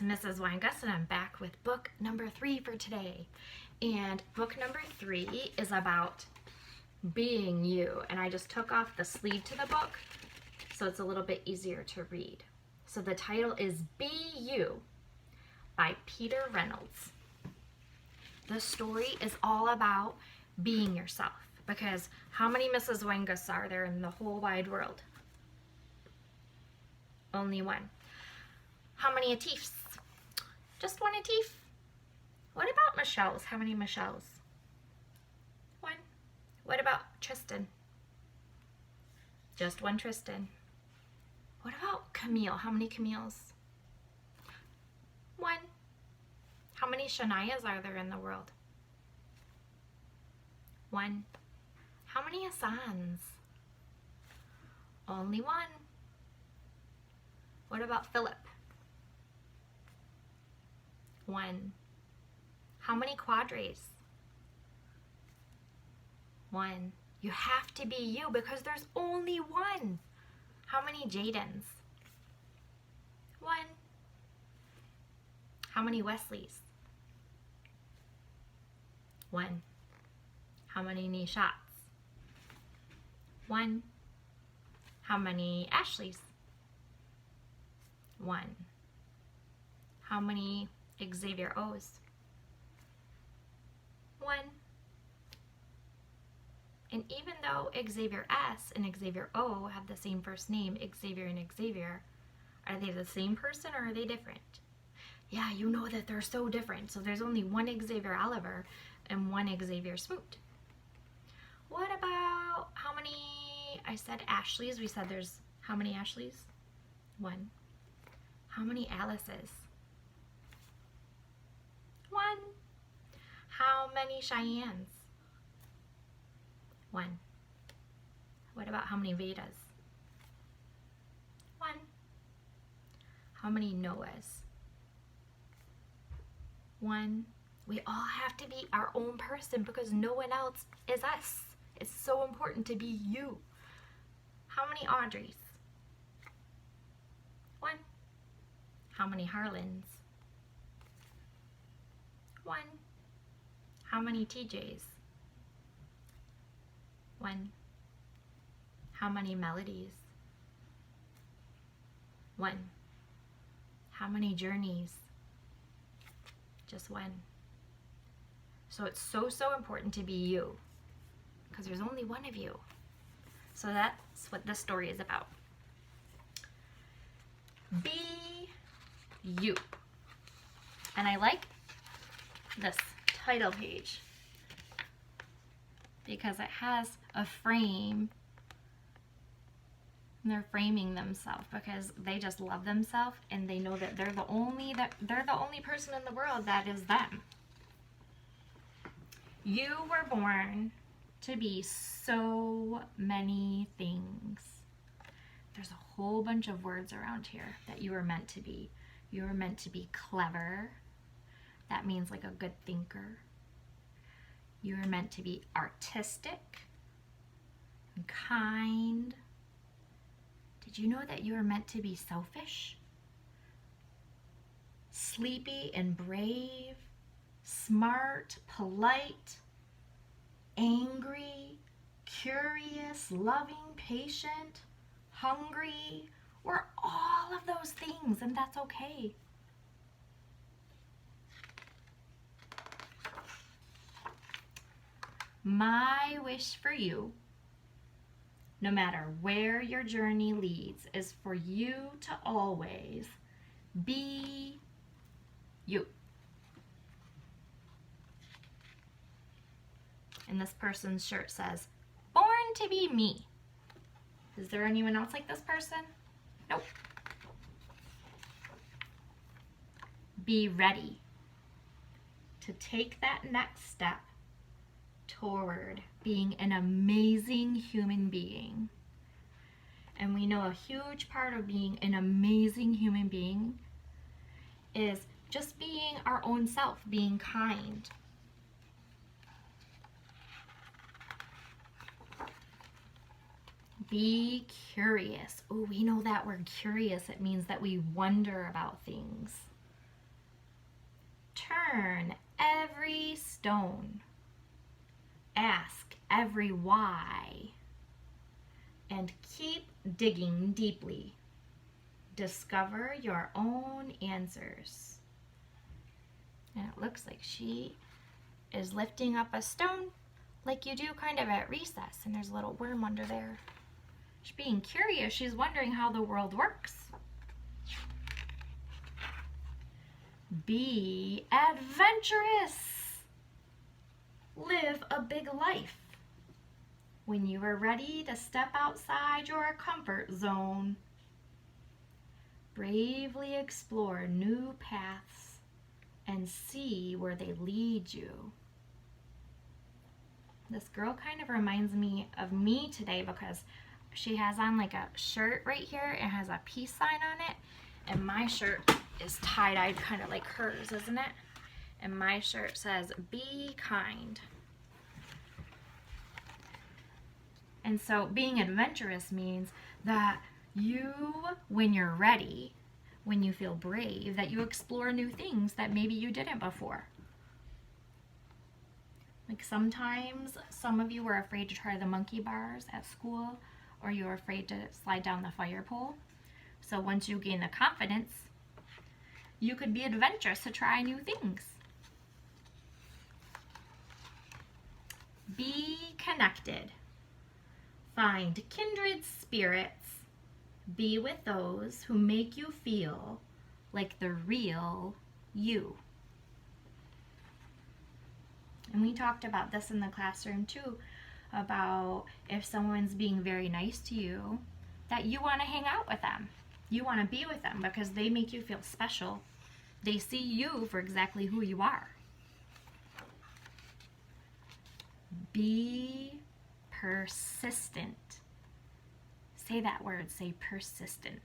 Mrs. Weingust, and I'm back with book number 3 for today. And book number 3 is about being you. And I just took off the sleeve to the book so it's a little bit easier to read. So the title is Be You by Peter Reynolds. The story is all about being yourself, because how many Mrs. Weingust are there in the whole wide world? Only one. How many Atifs? Just one Atif. What about Michelle's? How many Michelle's? One. What about Tristan? Just one Tristan. What about Camille? How many Camilles? One. How many Shanias are there in the world? One. How many Hassans? Only one. What about Philip? One. How many Quadres? One. You have to be you because there's only one. How many Jadens? One. How many Wesleys? One. How many Nishats? One. How many Ashleys? One. How many Xavier O's? One. And even though Xavier S and Xavier O have the same first name, Xavier and Xavier, are they the same person or are they different? Yeah, you know that they're so different. So there's only one Xavier Oliver and one Xavier Smoot. What about how many, I said Ashleys, we said there's how many Ashleys? One. How many Alices? One. How many Cheyennes? One. What about how many Vedas? One. How many Noahs? One. We all have to be our own person because no one else is us. It's so important to be you. How many Audreys? One. How many Harlans? One. How many TJs? One. How many Melodies? One. How many Journeys? Just one. So it's so important to be you because there's only one of you. So that's what this story is about. Be you. And I like this title page because it has a frame. And they're framing themselves because they just love themselves and they know that they're the only person in the world that is them. You were born to be so many things. There's a whole bunch of words around here that you were meant to be. You were meant to be clever. That means like a good thinker. You were meant to be artistic and kind. Did you know that you were meant to be selfish? Sleepy and brave, smart, polite, angry, curious, loving, patient, hungry. We're all of those things, and that's okay. My wish for you, no matter where your journey leads, is for you to always be you. And this person's shirt says, born to be me. Is there anyone else like this person? Nope. Be ready to take that next step toward being an amazing human being. And we know a huge part of being an amazing human being is just being our own self, being kind. Be curious. Oh, we know that word curious. It means that we wonder about things. Turn every stone. Ask every why. And keep digging deeply. Discover your own answers. And it looks like she is lifting up a stone like you do kind of at recess, and there's a little worm under there. She's being curious. She's wondering how the world works. Be adventurous. Live a big life. When you are ready to step outside your comfort zone, bravely explore new paths and see where they lead you. This girl kind of reminds me of me today because she has on like a shirt right here and has a peace sign on it. And my shirt is tie-dyed kind of like hers, isn't it? And my shirt says, be kind. And so being adventurous means that you, when you're ready, when you feel brave, that you explore new things that maybe you didn't before. Like sometimes some of you were afraid to try the monkey bars at school, or you were afraid to slide down the fire pole. So once you gain the confidence, you could be adventurous to try new things. Be connected. Find kindred spirits. Be with those who make you feel like the real you. And we talked about this in the classroom too, about if someone's being very nice to you, that you want to hang out with them. You want to be with them because they make you feel special. They see you for exactly who you are. Be persistent. Say that word, say persistent.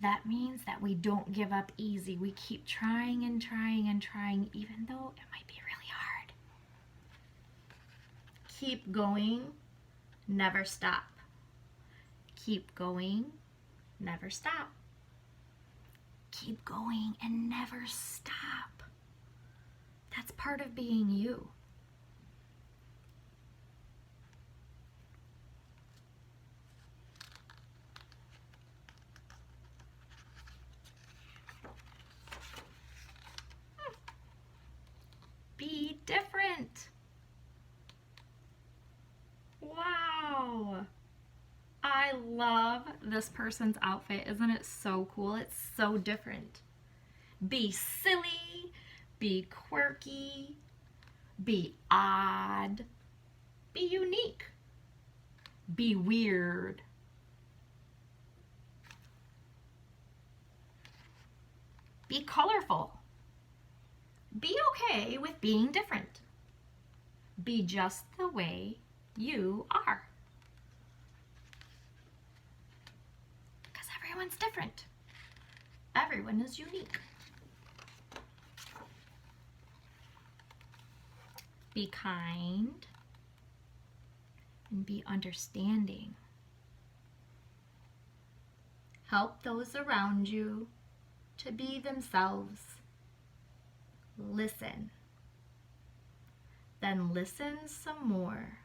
That means that we don't give up easy. We keep trying and trying and trying, even though it might be really hard. Keep going, never stop. Keep going, never stop. Keep going and never stop. That's part of being you. Be different. Wow. I love this person's outfit. Isn't it so cool? It's so different. Be silly, be quirky, be odd, be unique, be weird. Be colorful. Be okay with being different. Be just the way you are. Because everyone's different. Everyone is unique. Be kind and be understanding. Help those around you to be themselves. Listen. Then listen some more.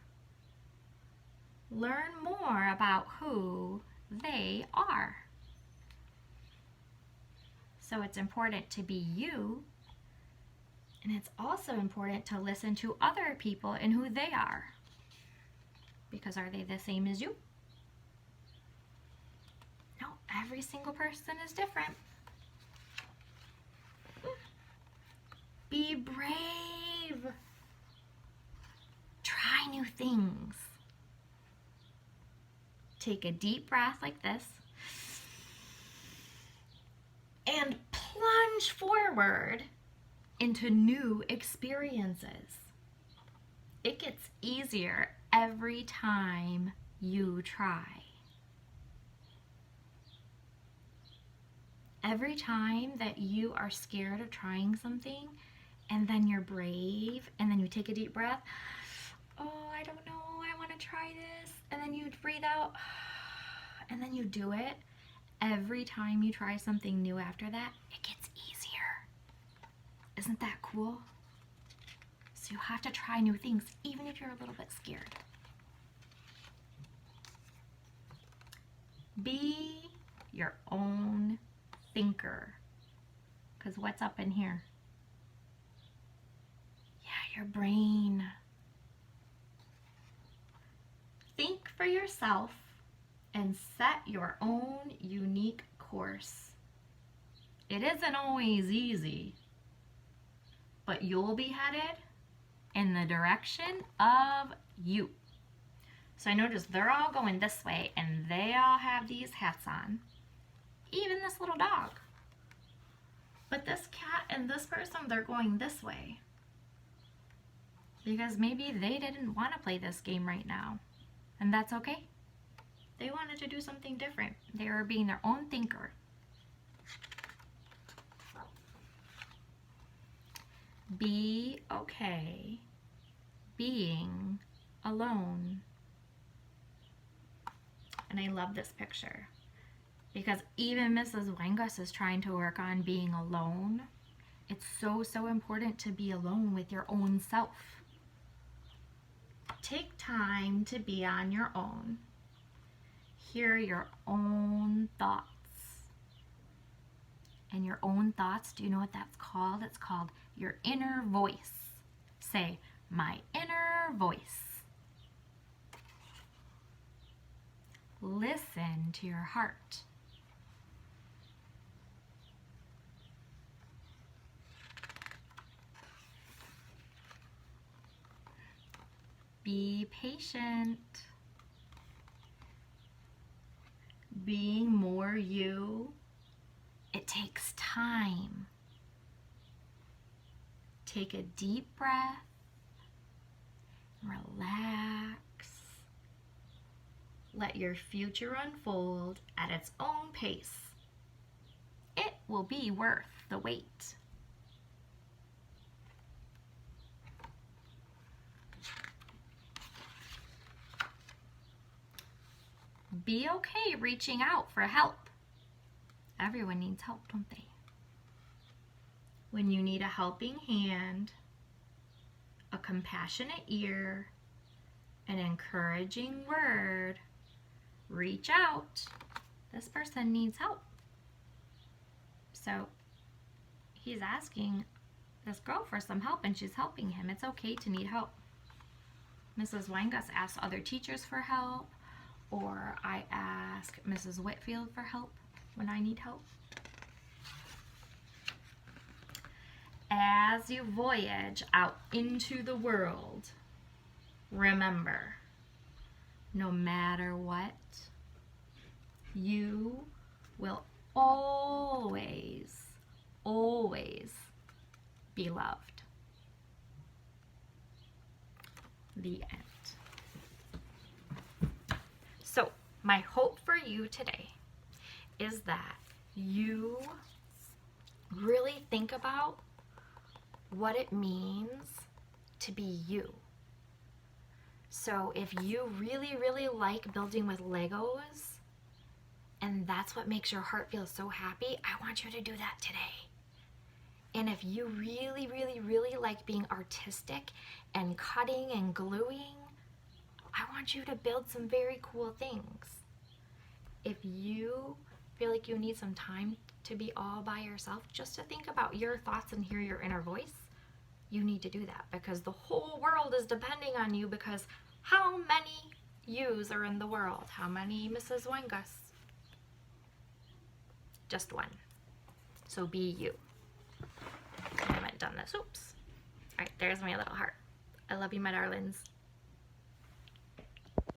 Learn more about who they are. So it's important to be you, and it's also important to listen to other people and who they are. Because are they the same as you? No, every single person is different. Be brave. Try new things. Take a deep breath like this and plunge forward into new experiences. It gets easier every time you try. Every time that you are scared of trying something, and then you're brave, and then you take a deep breath, oh, I don't know, I want to try this, and then you breathe out, and then you do it. Every time you try something new after that, it gets easier. Isn't that cool? So you have to try new things, even if you're a little bit scared. Be your own thinker. Because what's up in here? Yeah, your brain. Think for yourself and set your own unique course. It isn't always easy, but you'll be headed in the direction of you. So I noticed they're all going this way and they all have these hats on. Even this little dog. But this cat and this person, they're going this way. Because maybe they didn't want to play this game right now. And that's okay. They wanted to do something different. They were being their own thinker. Be okay being alone. And I love this picture because even Mrs. Weingust is trying to work on being alone. It's so, so important to be alone with your own self. Take time to be on your own. Hear your own thoughts. And your own thoughts, do you know what that's called? It's called your inner voice. Say, my inner voice. Listen to your heart. Be patient. Being more you, it takes time. Take a deep breath. Relax. Let your future unfold at its own pace. It will be worth the wait. Be okay reaching out for help. Everyone needs help, don't they? When you need a helping hand, a compassionate ear, an encouraging word, reach out. This person needs help. So he's asking this girl for some help and she's helping him. It's okay to need help. Mrs. Weingust asks other teachers for help, or I ask Mrs. Whitfield for help when I need help. As you voyage out into the world, remember, no matter what, you will always, always be loved. The end. So, my hope for you today is that you really think about what it means to be you. So if you really, really like building with Legos, and that's what makes your heart feel so happy, I want you to do that today. And if you really, really, really like being artistic and cutting and gluing, I want you to build some very cool things. If you feel like you need some time to be all by yourself, just to think about your thoughts and hear your inner voice, you need to do that because the whole world is depending on you, because how many yous are in the world? How many Mrs. Weingust? Just one. So be you. I haven't done this. Oops. All right, there's my little heart. I love you, my darlings.